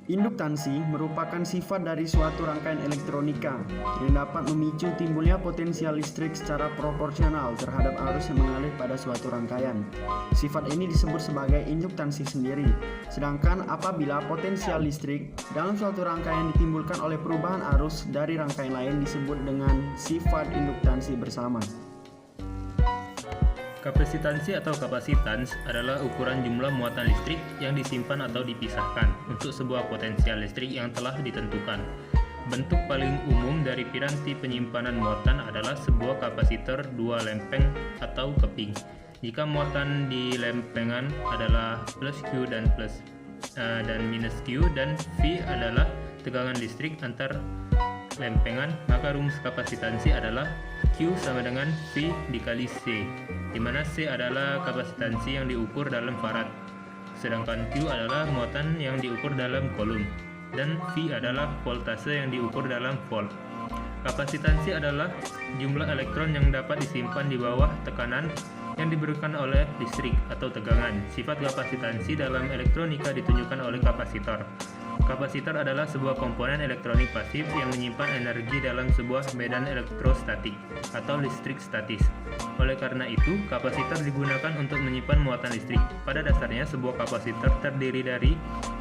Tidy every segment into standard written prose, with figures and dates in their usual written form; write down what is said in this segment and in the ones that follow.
Induktansi merupakan sifat dari suatu rangkaian elektronika yang dapat memicu timbulnya potensial listrik secara proporsional terhadap arus yang mengalir pada suatu rangkaian. Sifat ini disebut sebagai induktansi sendiri. Sedangkan apabila potensial listrik dalam suatu rangkaian ditimbulkan oleh perubahan arus dari rangkaian lain disebut dengan sifat induktansi bersama. Kapasitansi atau kapasitans adalah ukuran jumlah muatan listrik yang disimpan atau dipisahkan untuk sebuah potensial listrik yang telah ditentukan. Bentuk paling umum dari piranti penyimpanan muatan adalah sebuah kapasitor dua lempeng atau keping. Jika muatan di lempengan adalah plus Q dan minus Q dan V adalah tegangan listrik antar lempengan, maka rumus kapasitansi adalah Q sama dengan V dikali C, di mana C adalah kapasitansi yang diukur dalam farad, sedangkan Q adalah muatan yang diukur dalam coulomb, dan V adalah voltase yang diukur dalam volt. Kapasitansi adalah jumlah elektron yang dapat disimpan di bawah tekanan yang diberikan oleh listrik atau tegangan. Sifat kapasitansi dalam elektronika ditunjukkan oleh kapasitor. Kapasitor adalah sebuah komponen elektronik pasif yang menyimpan energi dalam sebuah medan elektrostatik atau listrik statis. Oleh karena itu, kapasitor digunakan untuk menyimpan muatan listrik. Pada dasarnya, sebuah kapasitor terdiri dari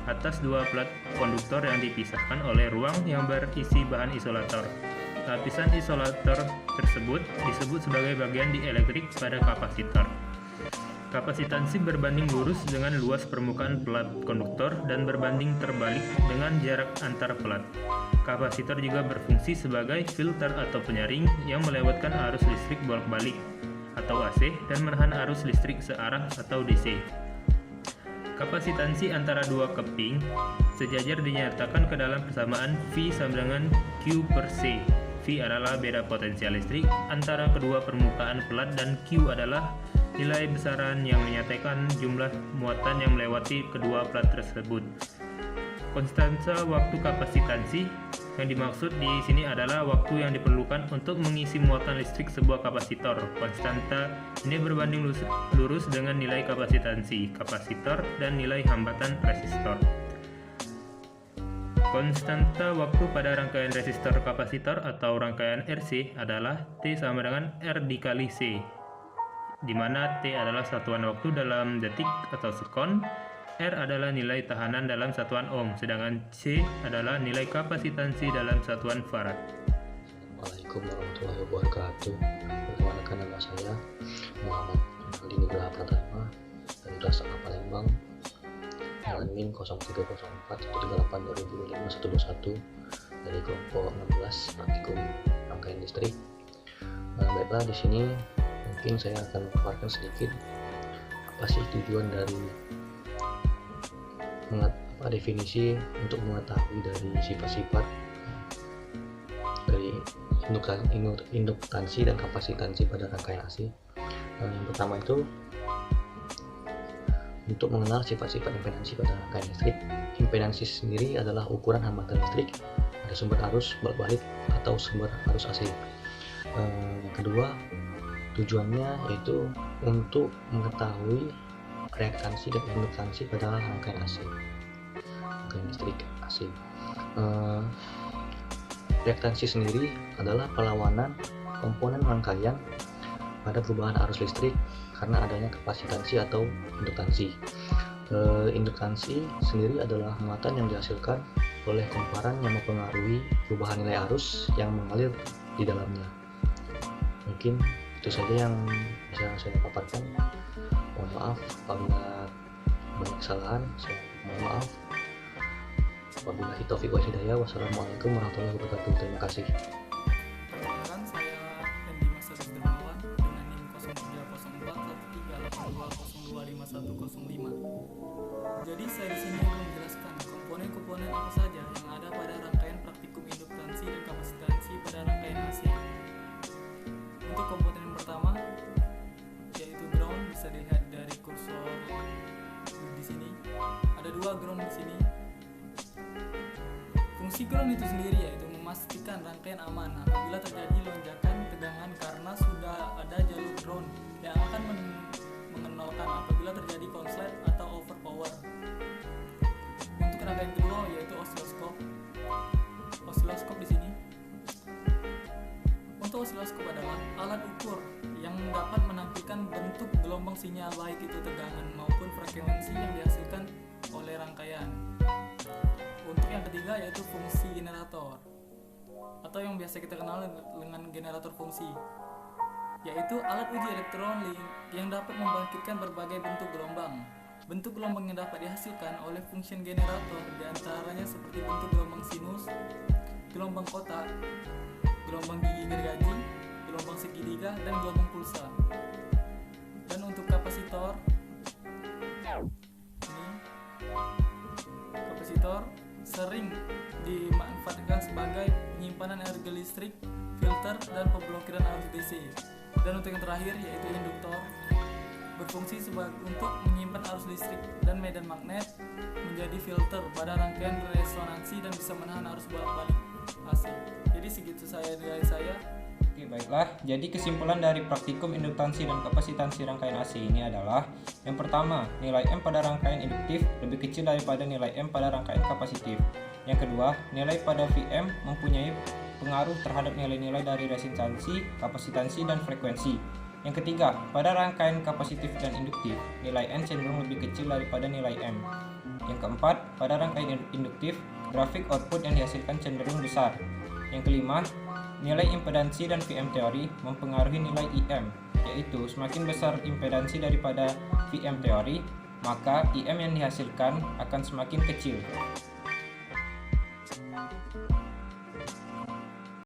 atas dua plat konduktor yang dipisahkan oleh ruang yang berisi bahan isolator. Lapisan isolator tersebut disebut sebagai bagian dielektrik pada kapasitor. Kapasitansi berbanding lurus dengan luas permukaan plat konduktor dan berbanding terbalik dengan jarak antar plat. Kapasitor juga berfungsi sebagai filter atau penyaring yang melewatkan arus listrik bolak-balik atau AC dan menahan arus listrik searah atau DC. Kapasitansi antara dua keping sejajar dinyatakan ke dalam persamaan V sama dengan Q per C. V adalah beda potensial listrik antara kedua permukaan plat dan Q adalah nilai besaran yang menyatakan jumlah muatan yang melewati kedua plat tersebut. Konstansa waktu kapasitansi yang dimaksud di sini adalah waktu yang diperlukan untuk mengisi muatan listrik sebuah kapasitor. Konstanta ini berbanding lurus dengan nilai kapasitansi kapasitor dan nilai hambatan resistor. Konstanta waktu pada rangkaian resistor kapasitor atau rangkaian RC adalah T sama dengan R dikali C, di mana T adalah satuan waktu dalam detik atau sekon, R adalah nilai tahanan dalam satuan ohm, sedangkan C adalah nilai kapasitansi dalam satuan farad. Assalamualaikum warahmatullahi wabarakatuh. Perkenalkan, nama saya Muhammad Dini Graha Pratama dari Dasar Palembang, NIM 0304-138-2005-121 dari kelompok 16 praktikum rangkaian listrik. Baiklah, di sini mungkin saya akan memaparkan sedikit apa sih tujuan dari definisi untuk mengetahui dari sifat-sifat dari induktansi dan kapasitansi pada rangkaian AC. Yang pertama itu untuk mengenal sifat-sifat impedansi pada rangkaian listrik. Impedansi sendiri adalah ukuran hambatan listrik pada sumber arus bolak-balik atau sumber arus AC. Yang kedua, tujuannya yaitu untuk mengetahui reaktansi dan induktansi pada rangkaian AC, rangkaian listrik AC. Reaktansi sendiri adalah perlawanan komponen rangkaian pada perubahan arus listrik karena adanya kapasitansi atau induktansi. Induktansi sendiri adalah muatan yang dihasilkan oleh komparan yang mempengaruhi perubahan nilai arus yang mengalir di dalamnya. Mungkin itu saja yang bisa saya paparkan. Mohon maaf apabila banyak kesalahan, saya mohon maaf. Wabillahi taufiq wal hidayah. Wassalamualaikum warahmatullahi wabarakatuh. Terima kasih. Perkenalkan, saya Hendy Masadis Dermawan dengan NIM 0304-132025105. Jadi saya di sini akan menjelaskan komponen-komponen apa saja yang ada pada rangkaian praktikum induktansi dan kapasitansi pada rangkaian AC. Untuk komponen yang pertama yaitu ground, bisa dilihat dari kursor di sini. Ada dua ground di sini. Fungsi ground itu sendiri yaitu memastikan rangkaian aman apabila terjadi lonjakan tegangan karena sudah ada jalur ground yang akan mengenalkan apabila terjadi konslet atau overpower. Untuk rangkaian kedua yaitu Untuk osiloskop adalah alat ukur yang dapat menampilkan bentuk gelombang sinyal baik itu tegangan maupun frekuensi yang dihasilkan oleh rangkaian. Untuk yang ketiga yaitu fungsi generator, atau yang biasa kita kenal dengan generator fungsi, yaitu alat uji elektronik yang dapat membangkitkan berbagai bentuk gelombang. Bentuk gelombang yang dapat dihasilkan oleh fungsi generator diantaranya seperti bentuk gelombang sinus, gelombang kotak, gelombang gigi gergaji, gelombang segitiga, dan gelombang pulsa. Dan untuk kapasitor, kapasitor sering dimanfaatkan sebagai penyimpanan energi listrik, filter, dan pemblokiran arus DC. Dan untuk yang terakhir yaitu induktor, berfungsi untuk menyimpan arus listrik dan medan magnet menjadi filter pada rangkaian resonansi dan bisa menahan arus bolak-balik AC. Jadi segitu dari saya. Oke, baiklah. Jadi kesimpulan dari praktikum induktansi dan kapasitansi rangkaian AC ini adalah: yang pertama, nilai M pada rangkaian induktif lebih kecil daripada nilai M pada rangkaian kapasitif. Yang kedua, nilai pada Vm mempunyai pengaruh terhadap nilai-nilai dari resistansi, kapasitansi, dan frekuensi. Yang ketiga, pada rangkaian kapasitif dan induktif, nilai N cenderung lebih kecil daripada nilai M. Yang keempat, pada rangkaian induktif, grafik output yang dihasilkan cenderung besar. Yang kelima, nilai impedansi dan Vm teori mempengaruhi nilai IM, yaitu semakin besar impedansi daripada Vm teori, maka IM yang dihasilkan akan semakin kecil.